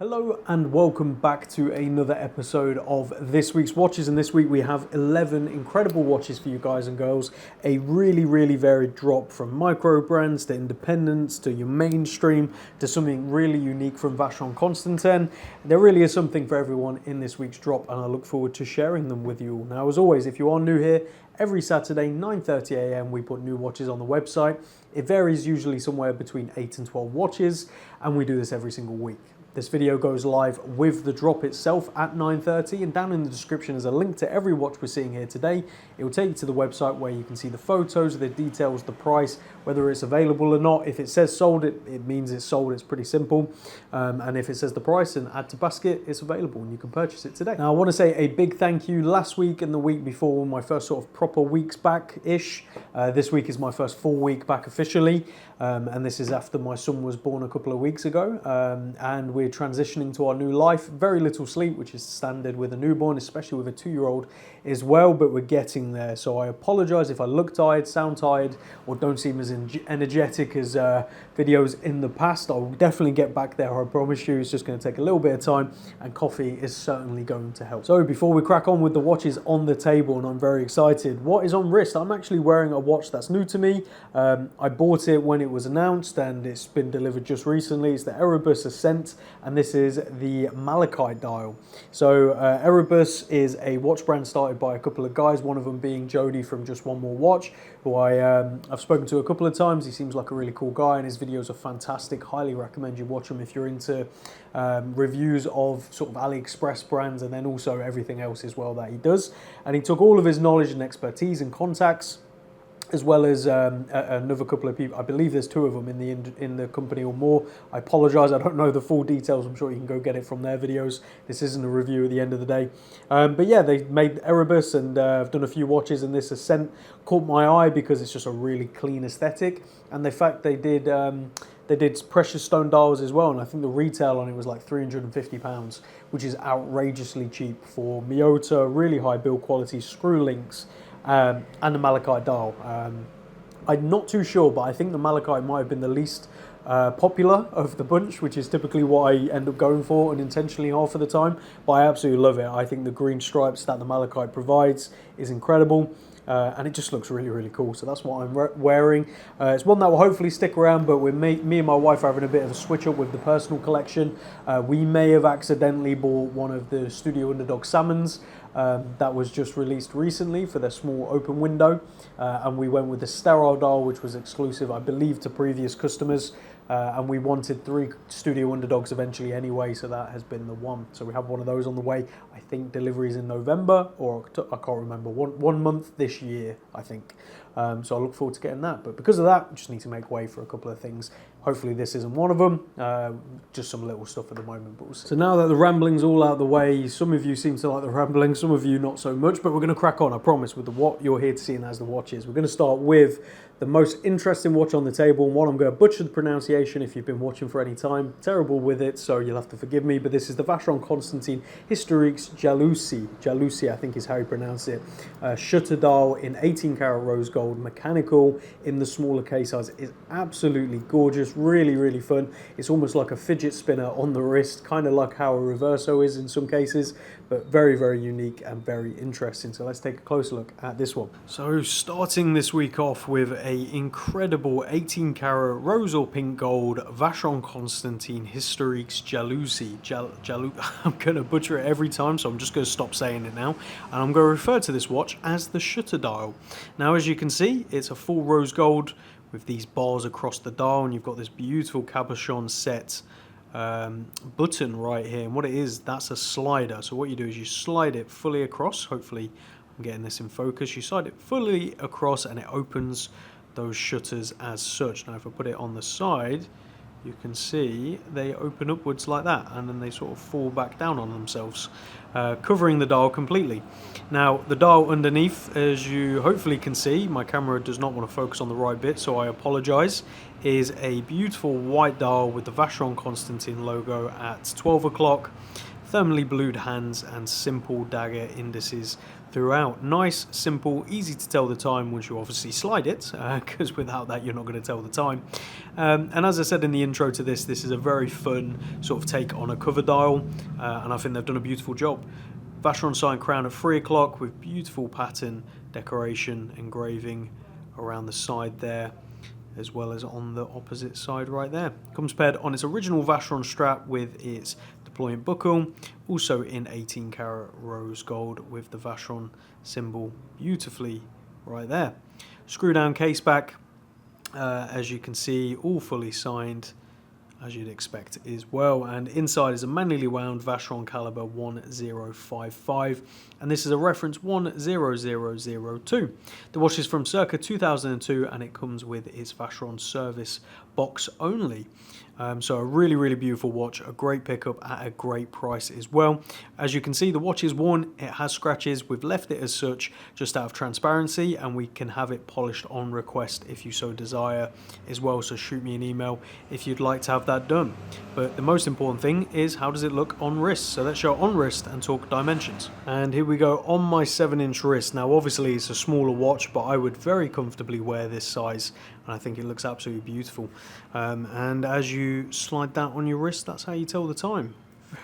Hello and welcome back to another episode of this week's watches, and this week we have 11 incredible watches for you guys and girls. A really varied drop from micro brands to independents to your mainstream to something really unique from Vacheron Constantin. There really is something for everyone in this week's drop, and I look forward to sharing them with you all. Now, as always, if you are new here, every Saturday 9:30 a.m. we put new watches on the website. It varies, usually somewhere between 8 and 12 watches, and we do this every single week. This video goes live with the drop itself at 9:30, and down in the description is a link to every watch we're seeing here today. It will take you to the website where you can see the photos, the details, the price, whether it's available or not. If it says sold, it means it's sold. It's pretty simple. And if it says the price and add to basket, it's available and you can purchase it today. Now, I want to say a big thank you. Last week and the week before, my first sort of proper weeks back-ish. This week is my first full week back officially. And this is after my son was born a couple of weeks ago. And we're transitioning to our new life. Very little sleep, which is standard with a newborn, especially with a 2-year-old as well, but we're getting there. So I apologize if I look tired, sound tired, or don't seem as energetic as videos in the past. I'll definitely get back there, I promise you. It's just going to take a little bit of time, and coffee is certainly going to help. So before we crack on with the watches on the table, and I'm very excited, what is on wrist? I'm actually wearing a watch that's new to me. I bought it when it was announced, and it's been delivered just recently. It's the Erebus Ascent, and this is the Malachite dial. So Erebus is a watch brand started by a couple of guys, one of them being Jody from Just One More Watch, who I've spoken to a couple of times. He seems like a really cool guy, and his videos are fantastic. Highly recommend you watch them if you're into reviews of sort of AliExpress brands, and then also everything else as well that he does. And he took all of his knowledge and expertise and contacts, as well as another couple of people. I believe there's 2 of them in the company or more. I apologize, I don't know the full details. I'm sure you can go get it from their videos. This isn't a review at the end of the day. But yeah, they made Erebus, and I've done a few watches, and this Ascent caught my eye because it's just a really clean aesthetic. And the fact they did precious stone dials as well, and I think the retail on it was like £350, which is outrageously cheap for Miyota, really high build quality, screw links, and the Malachite dial. I'm not too sure, but I think the Malachite might have been the least popular of the bunch, which is typically what I end up going for, unintentionally half of the time. But I absolutely love it. I think the green stripes that the Malachite provides is incredible. And it just looks really cool, so that's what I'm wearing. It's one that will hopefully stick around, but with me and my wife are having a bit of a switch up with the personal collection. We may have accidentally bought one of the Studio Underdog Salmons that was just released recently for their small open window, and we went with the sterile dial, which was exclusive, I believe, to previous customers. And we wanted 3 Studio Underdogs eventually anyway, so that has been the one. So we have one of those on the way. I think delivery's in November, or I can't remember, one month this year, I think. So I look forward to getting that. But because of that, I just need to make way for a couple of things. Hopefully this isn't one of them. Just some little stuff at the moment. But we'll see. So now that the rambling's all out of the way, some of you seem to like the rambling, some of you not so much, but we're going to crack on, I promise, with what you're here to see, and that's the watches. We're going to start with the most interesting watch on the table, and one I'm going to butcher the pronunciation if you've been watching for any time. Terrible with it, so you'll have to forgive me, but this is the Vacheron Constantin Historiques Jalousie. Jalousie, I think is how you pronounce it. Shutter dial in 18 karat rose gold, mechanical in the smaller case size. It's absolutely gorgeous, really fun. It's almost like a fidget spinner on the wrist, kind of like how a Reverso is in some cases, but very unique and very interesting. So let's take a closer look at this one. So starting this week off with a incredible 18 karat rose or pink gold Vacheron Constantin Historiques Jalousie. I'm going to butcher it every time, so I'm just going to stop saying it now, and I'm going to refer to this watch as the shutter dial. Now, as you can see, it's a full rose gold with these bars across the dial, and you've got this beautiful cabochon set button right here, and what it is, that's a slider. So what you do is you slide it fully across. Hopefully I'm getting this in focus. You slide it fully across and it opens those shutters as such. Now if I put it on the side, you can see they open upwards like that, and then they sort of fall back down on themselves, covering the dial completely. Now the dial underneath, as you hopefully can see, my camera does not want to focus on the right bit, so I apologize, is a beautiful white dial with the Vacheron Constantin logo at 12 o'clock, thermally blued hands and simple dagger indices throughout. Nice, simple, easy to tell the time once you obviously slide it, because without that you're not going to tell the time. And as I said in the intro to this is a very fun sort of take on a cover dial, and I think they've done a beautiful job. Vacheron sign crown at 3 o'clock with beautiful pattern, decoration, engraving around the side there, as well as on the opposite side right there. Comes paired on its original Vacheron strap with its deployment buckle, also in 18 karat rose gold with the Vacheron symbol beautifully right there. Screw down case back, as you can see, all fully signed as you'd expect as well, and inside is a manually wound Vacheron caliber 1055, and this is a reference 10002. The watch is from circa 2002 and it comes with its Vacheron service box only. So a really beautiful watch, a great pickup at a great price as well. As you can see, the watch is worn, it has scratches. We've left it as such just out of transparency, and we can have it polished on request if you so desire as well. So shoot me an email if you'd like to have that done. But the most important thing is, how does it look on wrist? So let's show on wrist and talk dimensions. And here we go on my 7-inch wrist. Now obviously it's a smaller watch, but I would very comfortably wear this size, and I think it looks absolutely beautiful. And as you slide that on your wrist, that's how you tell the time.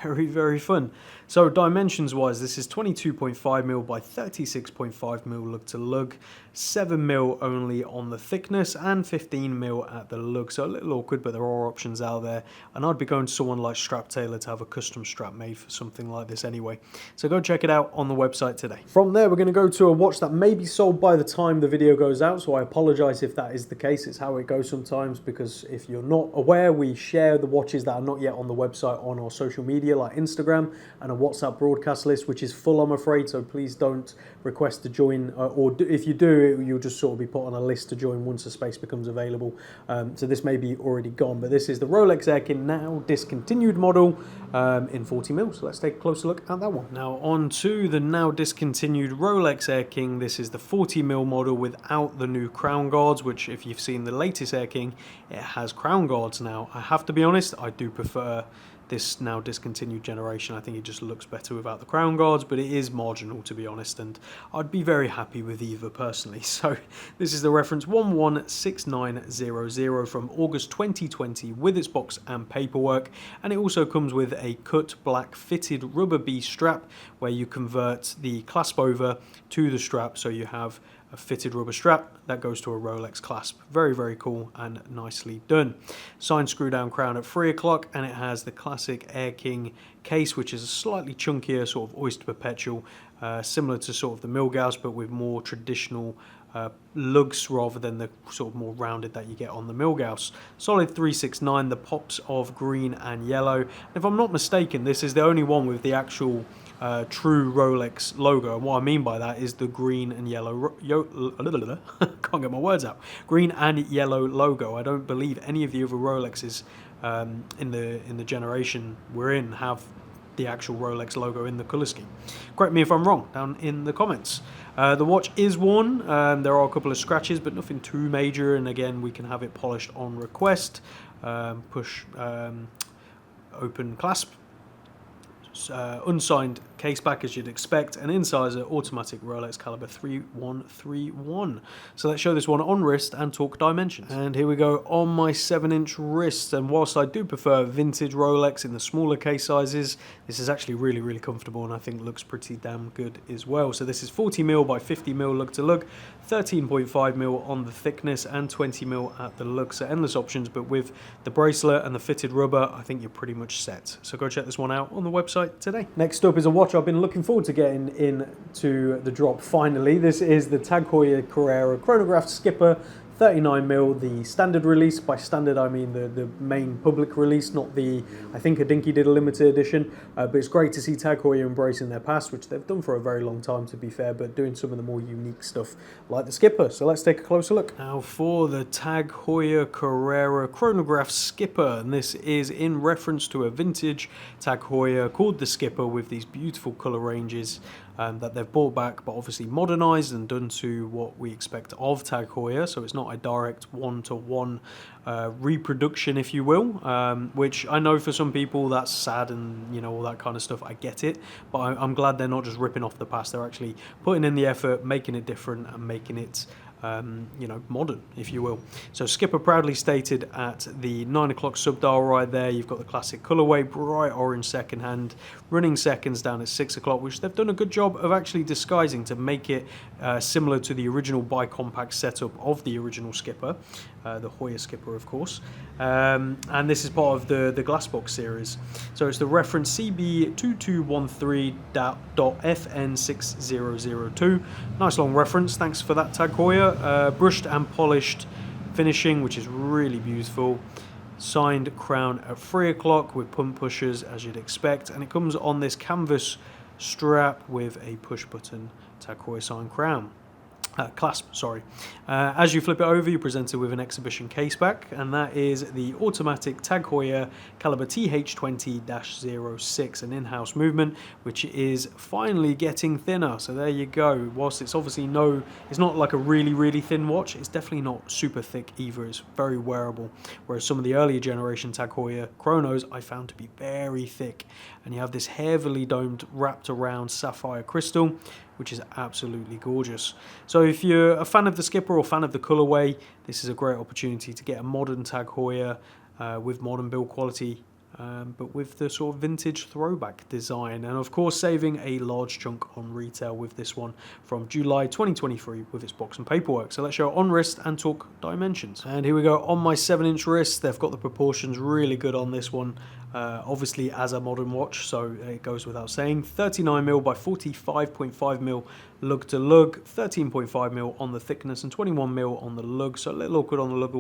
Very fun. So dimensions wise, this is 22.5mm by 36.5mm lug to lug, 7mm only on the thickness, and 15mm at the lug. So a little awkward, but there are options out there, and I'd be going to someone like Strap Tailor to have a custom strap made for something like this anyway. So go check it out on the website today. From there, we're going to go to a watch that may be sold by the time the video goes out, so I apologize if that is the case. It's how it goes sometimes, because if you're not aware, we share the watches that are not yet on the website on our social media like Instagram and a WhatsApp broadcast list, which is full, I'm afraid, so please don't request to join, if you do, you'll just sort of be put on a list to join once the space becomes available. So this may be already gone, but this is the Rolex Air King now discontinued model in 40mm, so let's take a closer look at that one. Now on to the now discontinued Rolex Air King. This is the 40mm model without the new crown guards, which if you've seen the latest Air King, it has crown guards now. I have to be honest, I do prefer this now discontinued generation. I think it just looks better without the crown guards, but it is marginal, to be honest, and I'd be very happy with either personally. So this is the reference 116900 from August 2020 with its box and paperwork, and it also comes with a cut black fitted rubber B strap where you convert the clasp over to the strap, so you have a fitted rubber strap that goes to a Rolex clasp. Very cool and nicely done. Signed screw down crown at 3 o'clock, and it has the classic Air King case, which is a slightly chunkier sort of Oyster Perpetual, similar to sort of the Milgauss, but with more traditional lugs rather than the sort of more rounded that you get on the Milgauss. Solid 369, the pops of green and yellow. And if I'm not mistaken, this is the only one with the actual true Rolex logo, and what I mean by that is the green and yellow can't get my words out. Green and yellow logo. I don't believe any of the other Rolexes in the generation we're in have the actual Rolex logo in the colour scheme. Correct me if I'm wrong down in the comments. The watch is worn. There are a couple of scratches, but nothing too major, and again we can have it polished on request. Push open clasp. Unsigned case back as you'd expect, and inside is an automatic Rolex caliber 3131. So let's show this one on wrist and talk dimensions. And here we go on my 7-inch wrist, and whilst I do prefer vintage Rolex in the smaller case sizes, this is actually really comfortable, and I think looks pretty damn good as well. So this is 40mm by 50mm lug to lug, 13.5mm on the thickness, and 20mm at the lug. So endless options, but with the bracelet and the fitted rubber, I think you're pretty much set. So go check this one out on the website today. Next up is a watch I've been looking forward to getting into the drop finally. This is the TAG Heuer Carrera chronograph Skipper 39mm, the standard release. By standard I mean the main public release, not the, I think Hodinkee did a limited edition, but it's great to see TAG Heuer embracing their past, which they've done for a very long time to be fair, but doing some of the more unique stuff like the Skipper. So let's take a closer look. Now for the TAG Heuer Carrera chronograph Skipper, and this is in reference to a vintage TAG Heuer called the Skipper with these beautiful colour ranges. that they've brought back, but obviously modernised and done to what we expect of Tag Heuer. So it's not a direct one-to-one reproduction, if you will, which I know for some people that's sad and, you know, all that kind of stuff. I get it, but I'm glad they're not just ripping off the past. They're actually putting in the effort, making it different and making it you know, modern, if you will. So Skipper proudly stated at the 9 o'clock sub-dial right there, you've got the classic colourway, bright orange second hand, running seconds down at 6 o'clock, which they've done a good job of actually disguising to make it similar to the original bi-compact setup of the original Skipper, the Heuer Skipper, of course. And this is part of the Glassbox series. So it's the reference CB2213.FN6002. Nice long reference, thanks for that, Tag Heuer. Brushed and polished finishing, which is really beautiful. Signed crown at 3 o'clock with pump pushers, as you'd expect, and it comes on this canvas strap with a push button Tag Heuer signed crown. Clasp, sorry. As you flip it over, you're presented with an exhibition case back, and that is the automatic Tag Heuer caliber TH20-06, an in-house movement, which is finally getting thinner. So there you go. Whilst it's obviously it's not like a really, really thin watch, it's definitely not super thick either. It's very wearable. Whereas some of the earlier generation Tag Heuer chronos I found to be very thick. And you have this heavily domed, wrapped around sapphire crystal, which is absolutely gorgeous. So if you're a fan of the Skipper or fan of the colourway, this is a great opportunity to get a modern Tag Heuer with modern build quality, but with the sort of vintage throwback design, and of course saving a large chunk on retail with this one from July 2023 with its box and paperwork. So let's show on wrist and talk dimensions. And here we go on my 7-inch wrist. They've got the proportions really good on this one. Obviously as a modern watch, so it goes without saying. 39mm by 45.5mm lug to lug, 13.5mm on the thickness and 21mm on the lug, so a little awkward on the lug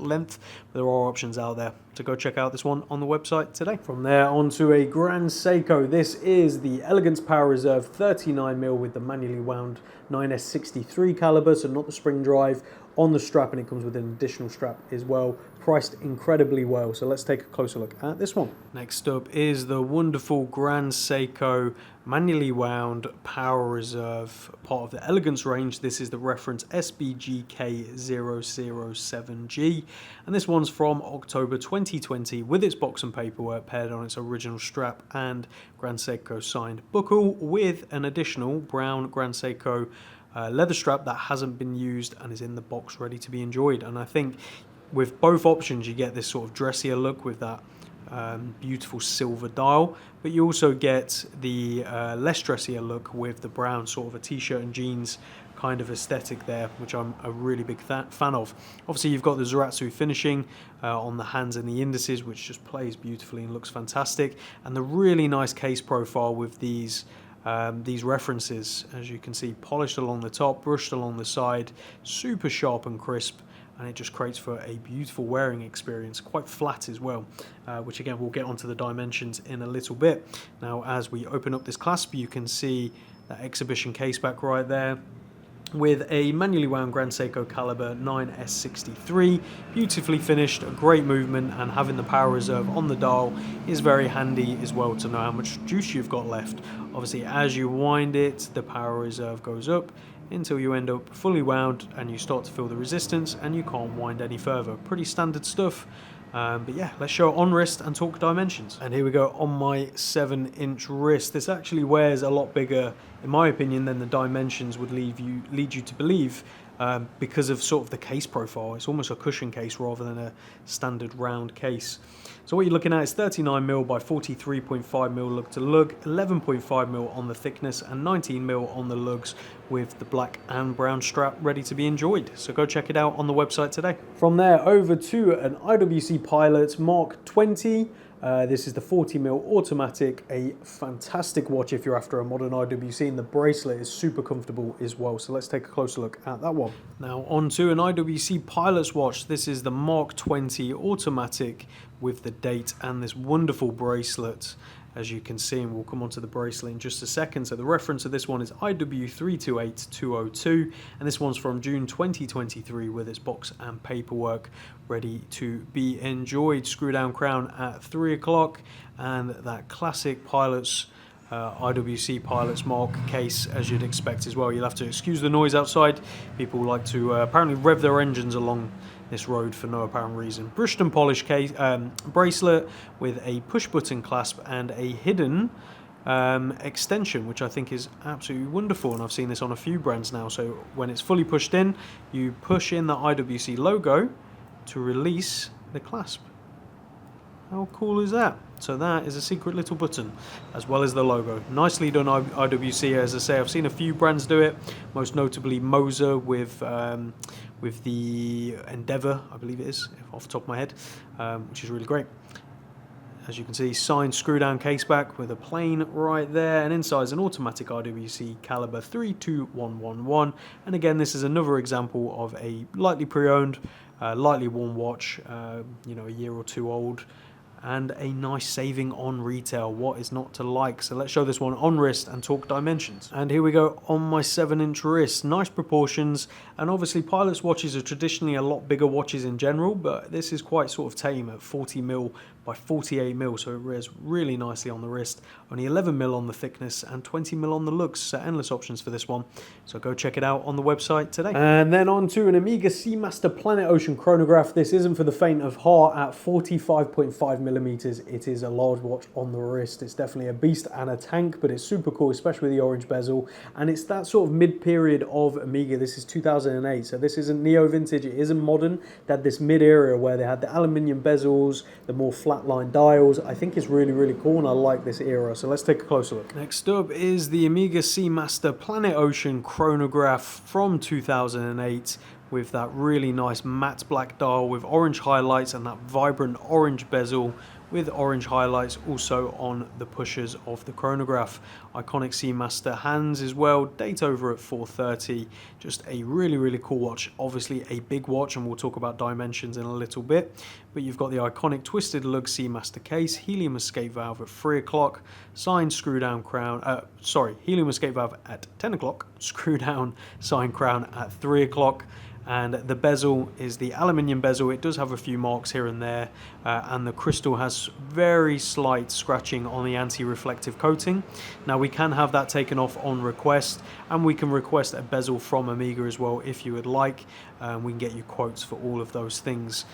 length, but there are options out there. So go check out this one on the website today. From there on to a Grand Seiko. This is the Elegance Power Reserve 39mm with the manually wound 9S63 caliber, so not the spring drive, on the strap, and it comes with an additional strap as well, priced incredibly well. So let's take a closer look at this one. Next up is the wonderful Grand Seiko manually wound Power Reserve, part of the Elegance range. This is the reference SBGK007G, and this one's from October 2020 with its box and paperwork paired on its original strap and Grand Seiko signed buckle with an additional brown Grand Seiko leather strap that hasn't been used and is in the box ready to be enjoyed. And I think with both options you get this sort of dressier look with that beautiful silver dial, but you also get the less dressier look with the brown sort of a t-shirt and jeans kind of aesthetic there, which I'm a really big fan of. Obviously you've got the Zaratsu finishing on the hands and the indices, which just plays beautifully and looks fantastic, and the really nice case profile with these references, as you can see, polished along the top, brushed along the side, super sharp and crisp, and it just creates for a beautiful wearing experience, quite flat as well, which again we'll get onto the dimensions in a little bit. Now as we open up this clasp, you can see that exhibition case back right there with a manually wound Grand Seiko caliber 9S63, beautifully finished, a great movement, and having the Power Reserve on the dial is very handy as well to know how much juice you've got left. Obviously as you wind it, the Power Reserve goes up until you end up fully wound and you start to feel the resistance and you can't wind any further. Pretty standard stuff. But yeah, let's show on wrist and talk dimensions. And here we go on my 7-inch wrist. This actually wears a lot bigger, in my opinion, than the dimensions would lead you to believe, because of sort of the case profile. It's almost a cushion case rather than a standard round case. So what you're looking at is 39mm by 43.5mm lug to lug, 11.5mm on the thickness and 19mm on the lugs, with the black and brown strap ready to be enjoyed. So go check it out on the website today. From there over to an IWC Pilots Mark 20. This is the 40mm automatic, a fantastic watch if you're after a modern IWC, and the bracelet is super comfortable as well. So let's take a closer look at that one. Now on to an IWC Pilots watch. This is the Mark 20 automatic with the date and this wonderful bracelet, as you can see, and we'll come on to the bracelet in just a second. So the reference of this one is IW328202, and this one's from June 2023 with its box and paperwork ready to be enjoyed. Screw down crown at 3 o'clock, and that classic Pilots IWC Pilots mark case, as you'd expect as well. You'll have to excuse the noise outside. People like to apparently rev their engines along this road for no apparent reason. Brushed and polished case, bracelet with a push button clasp and a hidden extension, which I think is absolutely wonderful, and I've seen this on a few brands now. So when it's fully pushed in, you push in the IWC logo to release the clasp. How cool is that? So that is a secret little button, as well as the logo. Nicely done, IWC. As I say, I've seen a few brands do it, most notably Moser with the Endeavour, I believe it is, off the top of my head, which is really great. As you can see, signed screw-down case back with a plane right there, and inside is an automatic IWC caliber 32111. And again, this is another example of a lightly pre-owned, lightly worn watch, you know, a year or two old, and a nice saving on retail. What is not to like? So let's show this one on wrist and talk dimensions. And here we go on my 7-inch wrist. Nice proportions, and obviously Pilots watches are traditionally a lot bigger watches in general, but this is quite sort of tame at 40mm by 48mm, so it wears really nicely on the wrist. Only 11mm on the thickness and 20mm on the lugs, so endless options for this one. So go check it out on the website today. And then on to an Amiga SE Master Planet Ocean chronograph. This isn't for the faint of heart. At 45.5mm, it is a large watch on the wrist. It's definitely a beast and a tank, but it's super cool, especially with the orange bezel. And it's that sort of mid-period of Amiga. This is 2008, so this isn't neo-vintage, it isn't modern. They had this mid-era where they had the aluminium bezels, the more flat-line dials. I think it's really, really cool, and I like this era. So let's take a closer look. Next up is the Amiga SE Master Planet Ocean chronograph from 2008, with that really nice matte black dial with orange highlights and that vibrant orange bezel with orange highlights also on the pushers of the chronograph. Iconic SE Master hands as well, date over at 4:30. Just a really, really cool watch. Obviously a big watch, and we'll talk about dimensions in a little bit, but you've got the iconic twisted lug SE Master case, helium escape valve at 3 o'clock, signed screw down crown, helium escape valve at 10 o'clock, screw down signed crown at 3 o'clock. And the bezel is the aluminium bezel. It does have a few marks here and there, and the crystal has very slight scratching on the anti-reflective coating. Now we can have that taken off on request, and we can request a bezel from Amiga as well if you would like. We can get you quotes for all of those things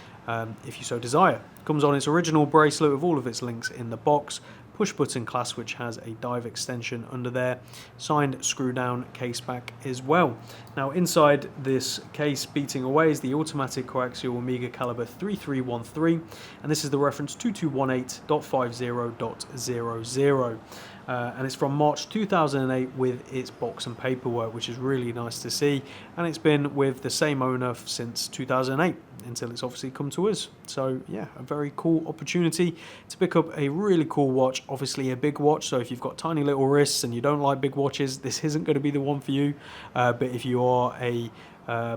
if you so desire. Comes on its original bracelet with all of its links in the box. Push button clasp, which has a dive extension under there, signed screw down case back as well. Now inside this case, beating away, is the automatic coaxial Amiga caliber 3313, and this is the reference 2218.50.00. And it's from March 2008 with its box and paperwork, which is really nice to see, and it's been with the same owner since 2008 until it's obviously come to us. So yeah, a very cool opportunity to pick up a really cool watch, obviously a big watch, so if you've got tiny little wrists and you don't like big watches, this isn't going to be the one for you, but if you are a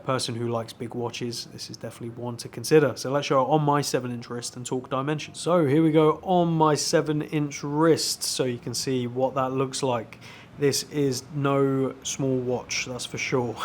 person who likes big watches, this is definitely one to consider. So let's show it on my 7-inch wrist and talk dimensions. So here we go on my 7-inch wrist, so you can see what that looks like. This is no small watch, that's for sure.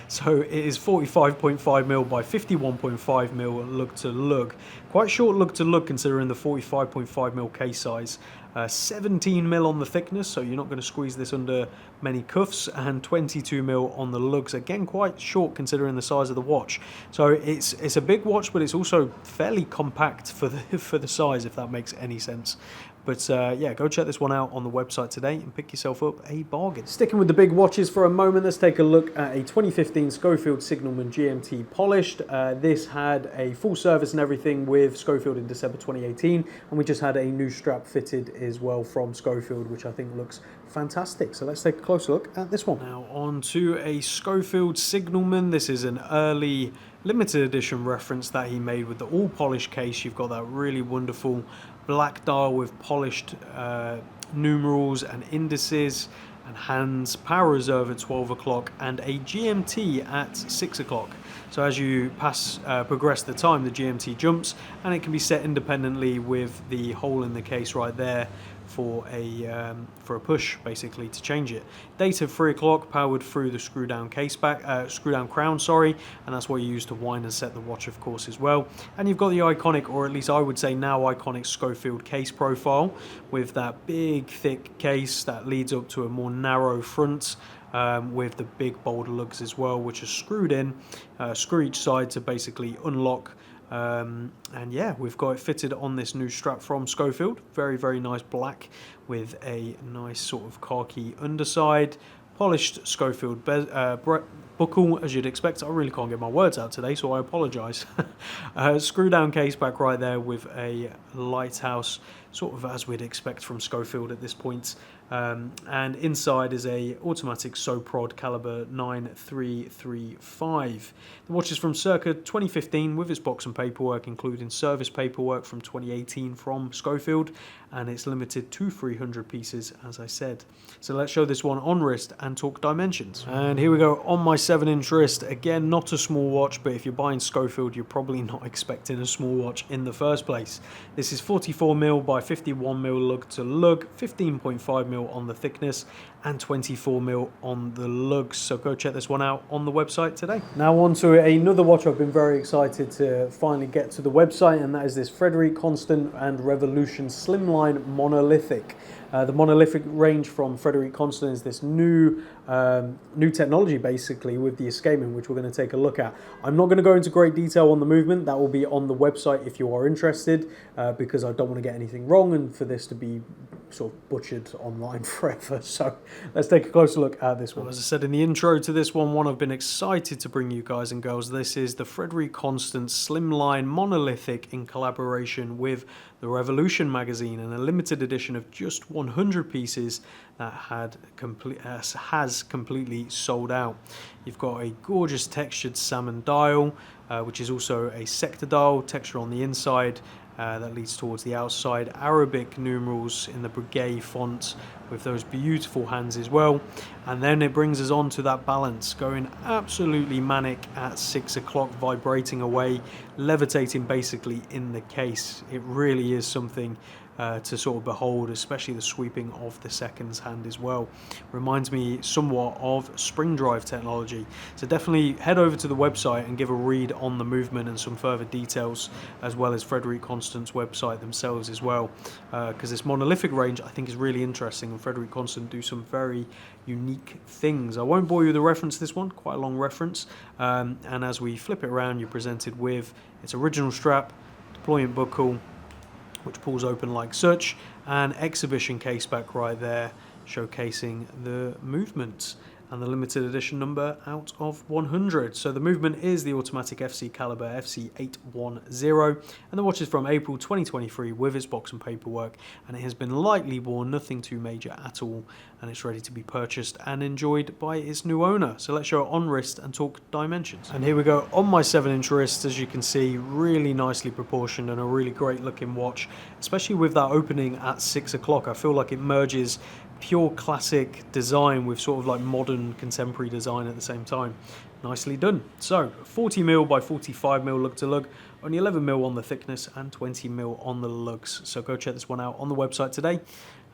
So it is 45.5mm by 51.5mm lug to lug. Quite short lug to lug considering the 45.5mm case size. 17mm on the thickness, so you're not going to squeeze this under many cuffs, and 22mm on the lugs. Again, quite short considering the size of the watch. So it's a big watch, but it's also fairly compact for the size, if that makes any sense. But yeah, go check this one out on the website today and pick yourself up a bargain. Sticking with the big watches for a moment, let's take a look at a 2015 Schofield Signalman GMT polished. This had a full service and everything with Schofield in December 2018, and we just had a new strap fitted as well from Schofield, which I think looks fantastic. So let's take a closer look at this one. Now on to a Schofield Signalman. This is an early limited edition reference that he made with the all polished case. You've got that really wonderful black dial with polished numerals and indices and hands, power reserve at 12 o'clock, and a GMT at 6 o'clock. So as you progress the time, the GMT jumps, and it can be set independently with the hole in the case right there for a push, basically, to change it. Data 3 o'clock, powered through the screw down crown, sorry, and that's what you use to wind and set the watch, of course, as well. And you've got the iconic, or at least I would say now iconic, Schofield case profile with that big thick case that leads up to a more narrow front, with the big bold lugs as well, which are screwed in, screw each side to basically unlock. And yeah, we've got it fitted on this new strap from Schofield. Very, very nice black with a nice sort of khaki underside. Polished Schofield buckle, as you'd expect. I really can't get my words out today, so I apologise. Screw down case back right there with a lighthouse, sort of as we'd expect from Schofield at this point. And inside is a automatic Soprod caliber 9335. The watch is from circa 2015 with its box and paperwork, including service paperwork from 2018 from Schofield, and it's limited to 300 pieces, as I said. So let's show this one on wrist and talk dimensions. And here we go on my 7-inch wrist. Again, not a small watch, but if you're buying Schofield, you're probably not expecting a small watch in the first place. This is 44mm by 51mm lug to lug, 15.5mm on the thickness, and 24mm on the lugs. So go check this one out on the website today. Now on to another watch I've been very excited to finally get to the website, and that is this Vacheron Constantin and Revolution Slimline Monolithic. The Monolithic range from Vacheron Constantin is this new technology, basically, with the escapement, which we're going to take a look at. I'm not going to go into great detail on the movement. That will be on the website if you are interested, because I don't want to get anything wrong and for this to be sort of butchered online forever. So let's take a closer look at this one. Well, as I said in the intro to this one I've been excited to bring you guys and girls. This is the Vacheron Constantin Slimline Monolithic in collaboration with the Revolution magazine, and a limited edition of just 100 pieces that has completely sold out. You've got a gorgeous textured salmon dial, which is also a sector dial, texture on the inside, that leads towards the outside, Arabic numerals in the Breguet font with those beautiful hands as well. And then it brings us on to that balance, going absolutely manic at 6 o'clock, vibrating away, levitating basically in the case. It really is something to sort of behold, especially the sweeping of the seconds hand as well. Reminds me somewhat of spring drive technology. So definitely head over to the website and give a read on the movement and some further details, as well as Vacheron Constantin's website themselves as well, because this monolithic range I think is really interesting, and Vacheron Constantin do some very unique things. I won't bore you with the reference to this one, quite a long reference, and as we flip it around, you're presented with its original strap, deployment buckle, which pulls open like such, and exhibition case back right there, showcasing the movement and the limited edition number out of 100. So the movement is the automatic FC caliber FC810, and the watch is from April 2023 with its box and paperwork, and it has been lightly worn, nothing too major at all, and it's ready to be purchased and enjoyed by its new owner. So let's show it on wrist and talk dimensions. And here we go on my 7-inch wrist. As you can see, really nicely proportioned and a really great looking watch, especially with that opening at 6 o'clock. I feel like it merges pure classic design with sort of like modern contemporary design at the same time. Nicely done. So 40mm by 45mm lug to lug, only 11mm on the thickness and 20mm on the lugs. So go check this one out on the website today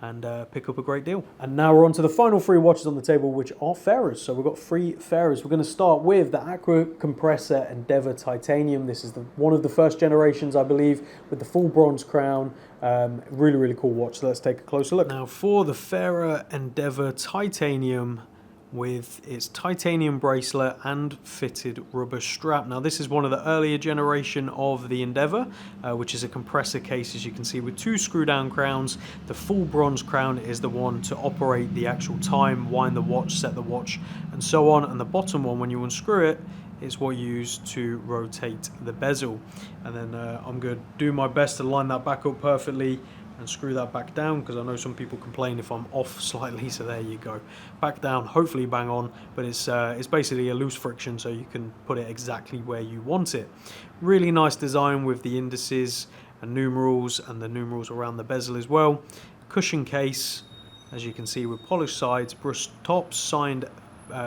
and pick up a great deal. And now we're on to the final 3 watches on the table, which are FARAs. So we've got 3 FARAs. We're going to start with the Aqua Compressor Endeavour Titanium. This is one of the first generations, I believe, with the full bronze crown. Really, really cool watch. So let's take a closer look. Now for the FARA Endeavour Titanium, with its titanium bracelet and fitted rubber strap. Now this is one of the earlier generation of the Endeavour, which is a compressor case, as you can see, with 2 screw down crowns. The full bronze crown is the one to operate the actual time, wind the watch, set the watch, and so on, and the bottom one, when you unscrew it, is what you use to rotate the bezel. And then I'm going to do my best to line that back up perfectly and screw that back down, because I know some people complain if I'm off slightly. So there you go, back down, hopefully bang on, but it's basically a loose friction, so you can put it exactly where you want it. Really nice design with the indices and numerals, and the numerals around the bezel as well. Cushion case, as you can see, with polished sides, brushed tops, signed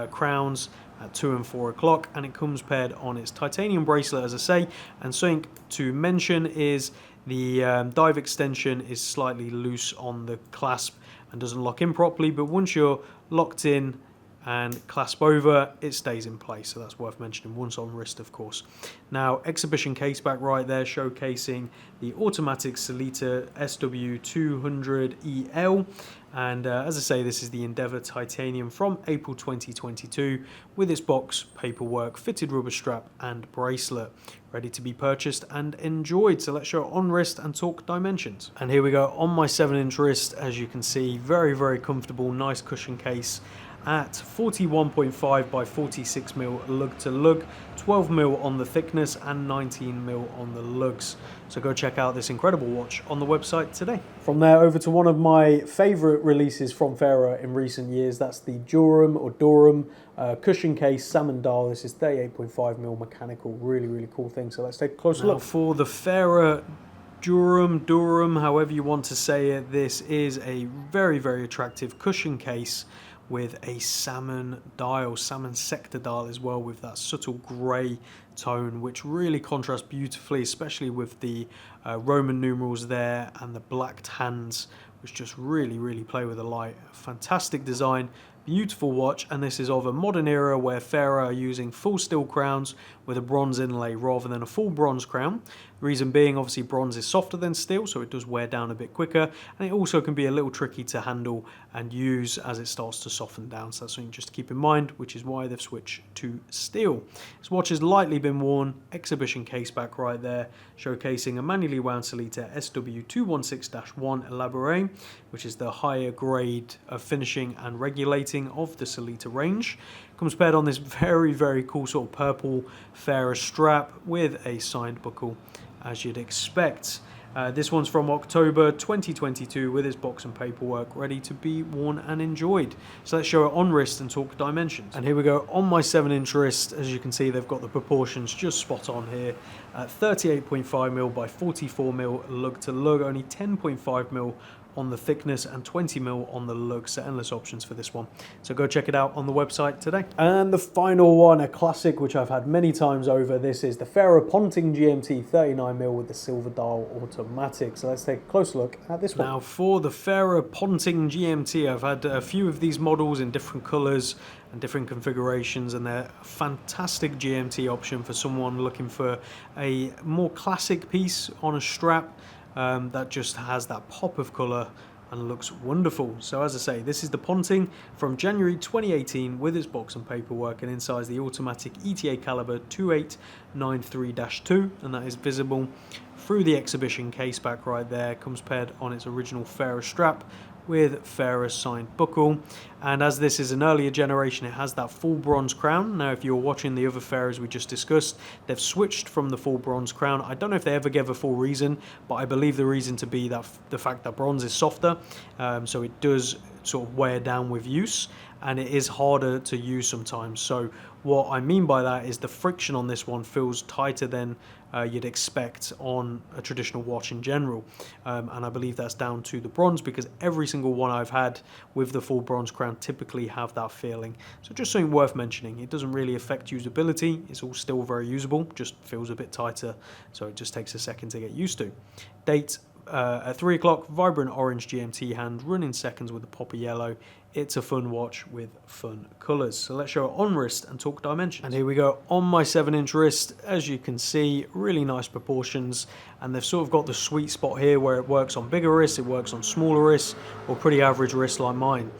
crowns at 2 and 4 o'clock, and it comes paired on its titanium bracelet, as I say. And something to mention is The dive extension is slightly loose on the clasp and doesn't lock in properly, but once you're locked in and clasp over, it stays in place, so that's worth mentioning. Once on wrist, of course. Now, exhibition case back right there, showcasing the automatic Sellita SW200EL, and as I say, this is the Endeavour Titanium from April 2022 with its box, paperwork, fitted rubber strap and bracelet, ready to be purchased and enjoyed. So let's show it on wrist and talk dimensions. And here we go on my 7-inch wrist. As you can see, very, very comfortable, nice cushion case at 41.5 by 46mm lug to lug, 12mm on the thickness and 19mm on the lugs. So go check out this incredible watch on the website today. From there over to one of my favourite releases from FARA in recent years. That's the Durum cushion case salmon dial. This is 38.5mm mechanical, really, really cool thing. So let's take a closer look. For the FARA Durum, however you want to say it, this is a very, very attractive cushion case with a salmon dial, salmon sector dial as well, with that subtle grey tone, which really contrasts beautifully, especially with the Roman numerals there and the blacked hands, which just really, really play with the light. Fantastic design, beautiful watch, and this is of a modern era where FARA are using full steel crowns with a bronze inlay rather than a full bronze crown. The reason being, obviously, bronze is softer than steel, so it does wear down a bit quicker, and it also can be a little tricky to handle and use as it starts to soften down. So that's something just to keep in mind, which is why they've switched to steel. This watch has lightly been worn, exhibition case back right there, showcasing a manually wound Sellita SW216-1 Elaborate, which is the higher grade of finishing and regulating of the Sellita range. Comes paired on this very, very cool sort of purple FARA strap with a signed buckle, as you'd expect. This one's from October 2022 with its box and paperwork, ready to be worn and enjoyed. So let's show it on wrist and talk dimensions. And here we go on my 7-inch wrist. As you can see, they've got the proportions just spot on here at 38.5mm by 44mm lug to lug, only 10.5mm on the thickness and 20mm on the lug, so endless options for this one. So go check it out on the website today. And the final one, a classic which I've had many times over. This is the FARA Ponting GMT 39mm with the silver dial automatic. So let's take a close look at this one. Now for the FARA Ponting GMT, I've had a few of these models in different colours and different configurations, and they're a fantastic GMT option for someone looking for a more classic piece on a strap that just has that pop of colour and looks wonderful. So as I say, this is the Ponting from January 2018 with its box and paperwork, and inside the automatic ETA caliber 2893-2, and that is visible through the exhibition case back right there. Comes paired on its original FARA strap with FARA signed buckle, and as this is an earlier generation, it has that full bronze crown. Now if you're watching the other FARAs we just discussed, they've switched from the full bronze crown. I don't know if they ever gave a full reason, but I believe the reason to be that the fact that bronze is softer, so it does sort of wear down with use, and it is harder to use sometimes. So what I mean by that is the friction on this one feels tighter than you'd expect on a traditional watch in general, and I believe that's down to the bronze, because every single one I've had with the full bronze crown typically have that feeling. So just something worth mentioning. It doesn't really affect usability, it's all still very usable, just feels a bit tighter, so it just takes a second to get used to. Date at 3 o'clock, vibrant orange GMT hand, running seconds with a pop of yellow. It's a fun watch with fun colours. So let's show it on wrist and talk dimensions. And here we go on my 7-inch wrist. As you can see, really nice proportions, and they've sort of got the sweet spot here where it works on bigger wrists, it works on smaller wrists, or pretty average wrists like mine.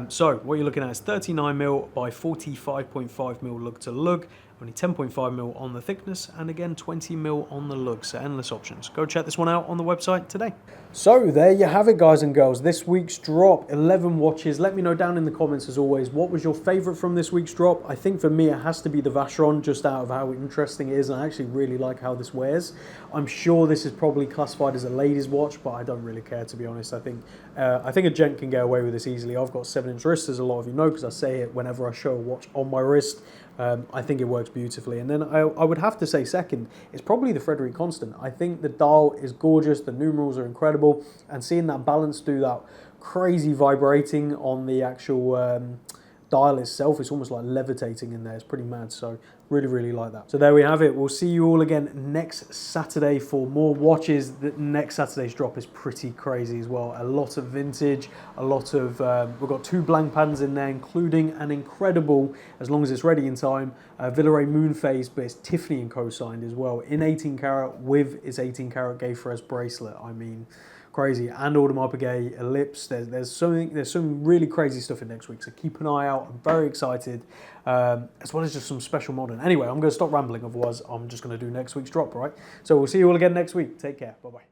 So what you're looking at is 39mm by 45.5mm lug to lug, only 10.5mm on the thickness, and again 20mm on the lug, so endless options. Go check this one out on the website today. So there you have it, guys and girls, this week's drop, 11 watches. Let me know down in the comments as always, what was your favourite from this week's drop? I think for me it has to be the Vacheron, just out of how interesting it is, and I actually really like how this wears. I'm sure this is probably classified as a ladies watch, but I don't really care, to be honest. I think a gent can get away with this easily. I've got 7-inch wrists, as a lot of you know, because I say it whenever I show a watch on my wrist. I think it works beautifully. And then I would have to say second, it's probably the Vacheron Constant. I think the dial is gorgeous, the numerals are incredible, and seeing that balance do that crazy vibrating on the actual dial itself, it's almost like levitating in there. It's pretty mad. So Really, really like that. So there we have it. We'll see you all again next Saturday for more watches. The next Saturday's drop is pretty crazy as well. A lot of vintage, a lot of, we've got 2 blank patterns in there, including an incredible, as long as it's ready in time, Villeray Moon Phase, but it's Tiffany & Co signed as well, in 18 karat with its 18 karat Gay Ferrez bracelet. I mean, crazy. And Audemars Piguet Ellipse. There's some really crazy stuff in next week, so keep an eye out. I'm very excited, as well as just some special modern. Anyway, I'm going to stop rambling, otherwise I'm just going to do next week's drop, right? So we'll see you all again next week. Take care. Bye-bye.